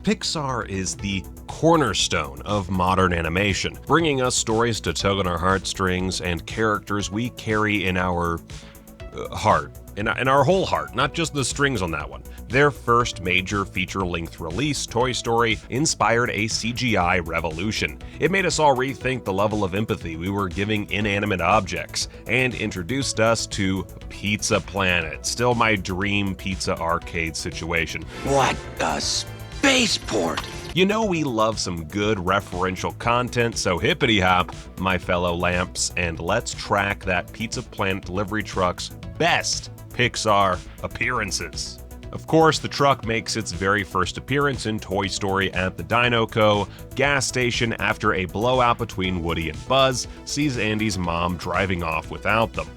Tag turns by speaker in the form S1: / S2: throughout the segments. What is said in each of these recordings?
S1: Pixar is the cornerstone of modern animation, bringing us stories to tug on our heartstrings and characters we carry in our heart, in our whole heart, not just the strings on that one. Their first major feature-length release, Toy Story, inspired a CGI revolution. It made us all rethink the level of empathy we were giving inanimate objects, and introduced us to Pizza Planet, still my dream pizza arcade situation.
S2: What a spaceport!
S1: You know we love some good referential content, so hippity hop, my fellow lamps, and let's track that Pizza Planet delivery truck's best Pixar appearances. Of course, the truck makes its very first appearance in Toy Story at the Dino Co. gas station after a blowout between Woody and Buzz sees Andy's mom driving off without them.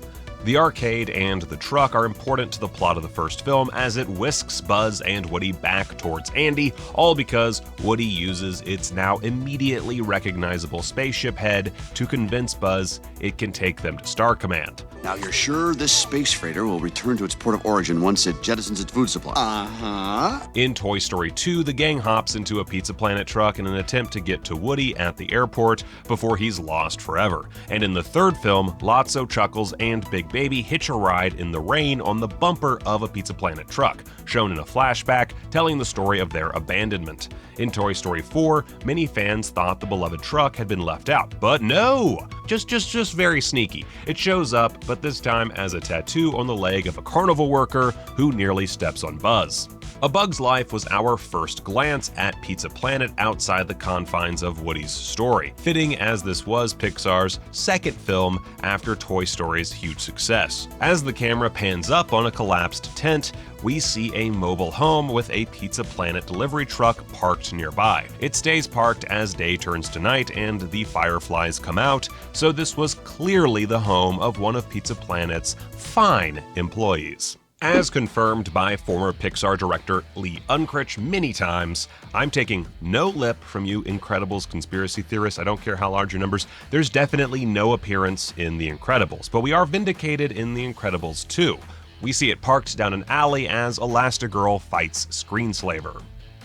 S1: The arcade and the truck are important to the plot of the first film as it whisks Buzz and Woody back towards Andy, all because Woody uses its now immediately recognizable spaceship head to convince Buzz it can take them to Star Command.
S2: Now you're sure this space freighter will return to its port of origin once it jettisons its food supply? Uh-huh.
S1: In Toy Story 2, the gang hops into a Pizza Planet truck in an attempt to get to Woody at the airport before he's lost forever. And in the third film, Lotso, Chuckles, and Big Baby hitch a ride in the rain on the bumper of a Pizza Planet truck, shown in a flashback telling the story of their abandonment. In Toy Story 4, many fans thought the beloved truck had been left out, but no! Just very sneaky. It shows up, but this time as a tattoo on the leg of a carnival worker who nearly steps on Buzz. A Bug's Life was our first glance at Pizza Planet outside the confines of Woody's story, fitting as this was Pixar's second film after Toy Story's huge success. As the camera pans up on a collapsed tent, we see a mobile home with a Pizza Planet delivery truck parked nearby. It stays parked as day turns to night and the fireflies come out, so this was clearly the home of one of Pizza Planet's fine employees. As confirmed by former Pixar director Lee Unkrich many times, I'm taking no lip from you Incredibles conspiracy theorists. I don't care how large your numbers. There's definitely no appearance in The Incredibles, but we are vindicated in The Incredibles 2. We see it parked down an alley as Elastigirl fights Screenslaver.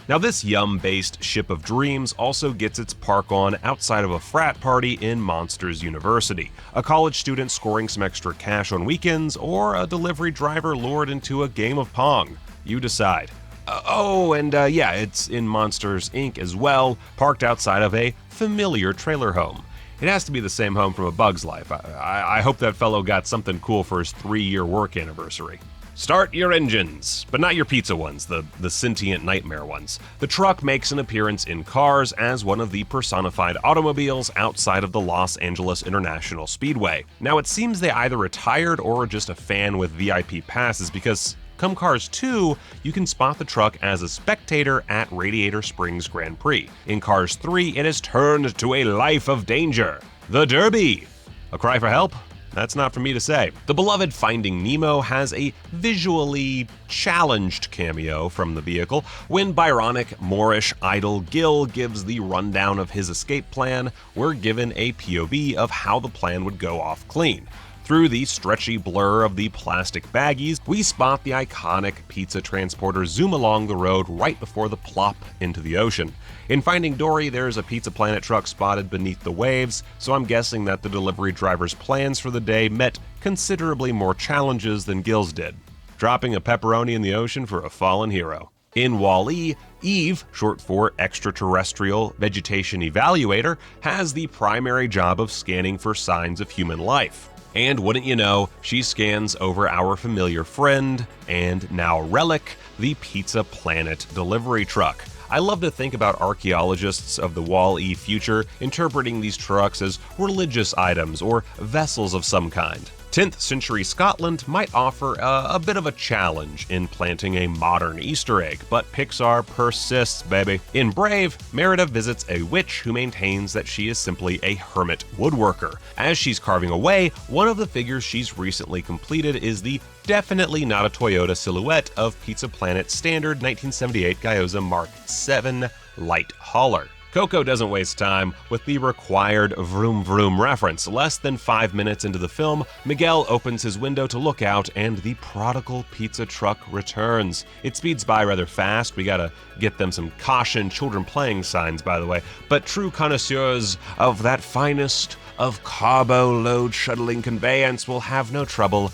S1: Now this Yum-based ship of dreams also gets its park on outside of a frat party in Monsters University, a college student scoring some extra cash on weekends, or a delivery driver lured into a game of Pong. You decide. Yeah, it's in Monsters, Inc. as well, parked outside of a familiar trailer home. It has to be the same home from A Bug's Life. I hope that fellow got something cool for his 3-year work anniversary. Start your engines, but not your pizza ones, the sentient nightmare ones. The truck makes an appearance in Cars as one of the personified automobiles outside of the Los Angeles International Speedway. Now it seems they either retired or are just a fan with VIP passes because come Cars 2, you can spot the truck as a spectator at Radiator Springs Grand Prix. In Cars 3, it has turned to a life of danger. The Derby. A cry for help? That's not for me to say. The beloved Finding Nemo has a visually challenged cameo from the vehicle when Byronic, Moorish idol Gil gives the rundown of his escape plan. We're given a POV of how the plan would go off clean. Through the stretchy blur of the plastic baggies, we spot the iconic pizza transporter zoom along the road right before the plop into the ocean. In Finding Dory, there's a Pizza Planet truck spotted beneath the waves, so I'm guessing that the delivery driver's plans for the day met considerably more challenges than Gil's did, dropping a pepperoni in the ocean for a fallen hero. In Wall-E, Eve, short for Extraterrestrial Vegetation Evaluator, has the primary job of scanning for signs of human life. And wouldn't you know, she scans over our familiar friend, and now relic, the Pizza Planet delivery truck. I love to think about archaeologists of the Wall-E future interpreting these trucks as religious items or vessels of some kind. 10th century Scotland might offer a bit of a challenge in planting a modern Easter egg, but Pixar persists, baby. In Brave, Merida visits a witch who maintains that she is simply a hermit woodworker. As she's carving away, one of the figures she's recently completed is the definitely not a Toyota silhouette of Pizza Planet's standard 1978 Gyoza Mark 7 light hauler. Coco doesn't waste time with the required vroom vroom reference. Less than 5 minutes into the film, Miguel opens his window to look out and the prodigal pizza truck returns. It speeds by rather fast. We gotta get them some caution children playing signs, by the way. But true connoisseurs of that finest of carbo load shuttling conveyance will have no trouble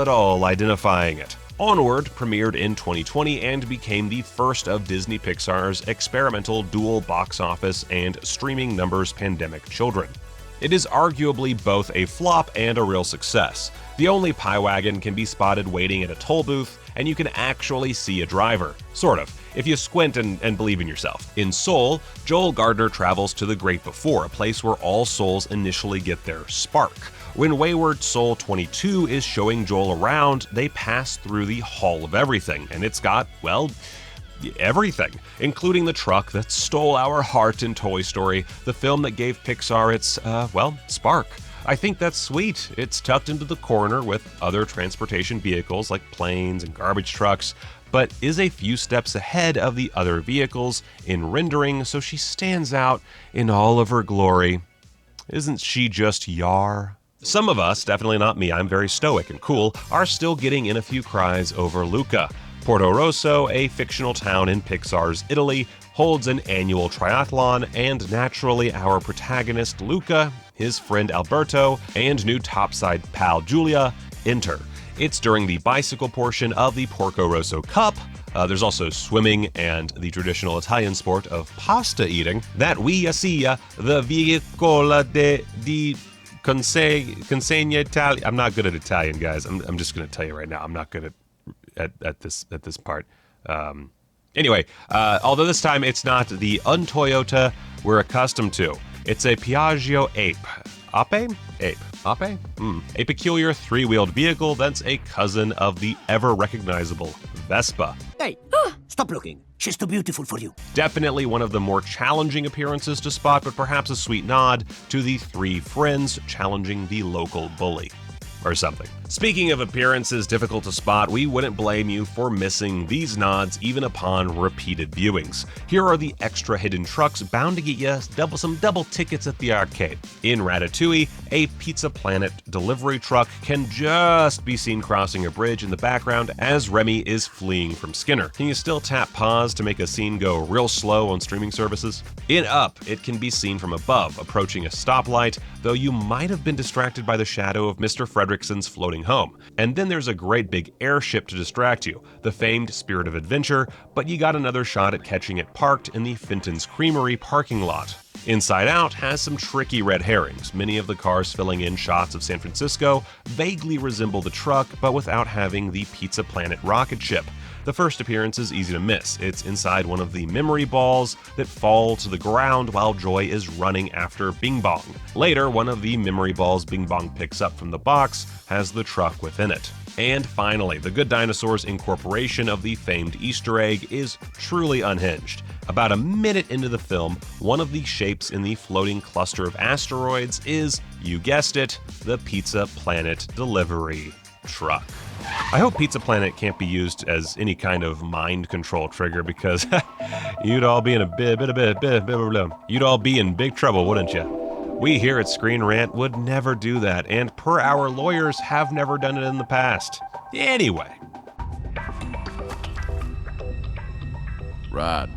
S1: at all identifying it. Onward premiered in 2020 and became the first of Disney Pixar's experimental dual box office and streaming numbers pandemic children. It is arguably both a flop and a real success. The only pie wagon can be spotted waiting at a toll booth, and you can actually see a driver. Sort of, if you squint and believe in yourself. In Seoul, Joel Gardner travels to the Great Before, a place where all souls initially get their spark. When Wayward Soul 22 is showing Joel around, they pass through the Hall of Everything, and it's got, well, everything, including the truck that stole our heart in Toy Story, the film that gave Pixar its, spark. I think that's sweet. It's tucked into the corner with other transportation vehicles like planes and garbage trucks, but is a few steps ahead of the other vehicles in rendering, so she stands out in all of her glory. Isn't she just Yar? Some of us, definitely not me, I'm very stoic and cool, are still getting in a few cries over Luca. Porto Rosso, a fictional town in Pixar's Italy, holds an annual triathlon, and naturally our protagonist Luca, his friend Alberto, and new topside pal Giulia enter. It's during the bicycle portion of the Porco Rosso Cup. There's also swimming and the traditional Italian sport of pasta eating that we see the Veicola di Consegna Italia. I'm not good at Italian, guys. I'm just going to tell you right now, I'm not good at this part. Anyway, although this time it's not the un-Toyota we're accustomed to. It's a Piaggio Ape. Ape? Ape. Ape? A peculiar three-wheeled vehicle that's a cousin of the ever-recognizable Vespa.
S3: Hey, stop looking. She's too beautiful for you.
S1: Definitely one of the more challenging appearances to spot, but perhaps a sweet nod to the three friends challenging the local bully. Or something. Speaking of appearances difficult to spot, we wouldn't blame you for missing these nods even upon repeated viewings. Here are the extra hidden trucks bound to get you some double tickets at the arcade. In Ratatouille, a Pizza Planet delivery truck can just be seen crossing a bridge in the background as Remy is fleeing from Skinner. Can you still tap pause to make a scene go real slow on streaming services? In Up, it can be seen from above, approaching a stoplight, though you might have been distracted by the shadow of Mr. Fredrickson's floating home. And then there's a great big airship to distract you, the famed Spirit of Adventure, but you got another shot at catching it parked in the Fenton's Creamery parking lot. Inside Out has some tricky red herrings. Many of the cars filling in shots of San Francisco vaguely resemble the truck, but without having the Pizza Planet rocket ship. The first appearance is easy to miss. It's inside one of the memory balls that fall to the ground while Joy is running after Bing Bong. Later, one of the memory balls Bing Bong picks up from the box has the truck within it. And finally, the Good Dinosaur's incorporation of the famed Easter egg is truly unhinged. About a minute into the film, one of the shapes in the floating cluster of asteroids is, you guessed it, the Pizza Planet delivery truck. I hope Pizza Planet can't be used as any kind of mind control trigger because you'd all be in you'd all be in big trouble, wouldn't you? We here at ScreenRant would never do that, and per our lawyers have never done it in the past. Anyway.
S4: Rod.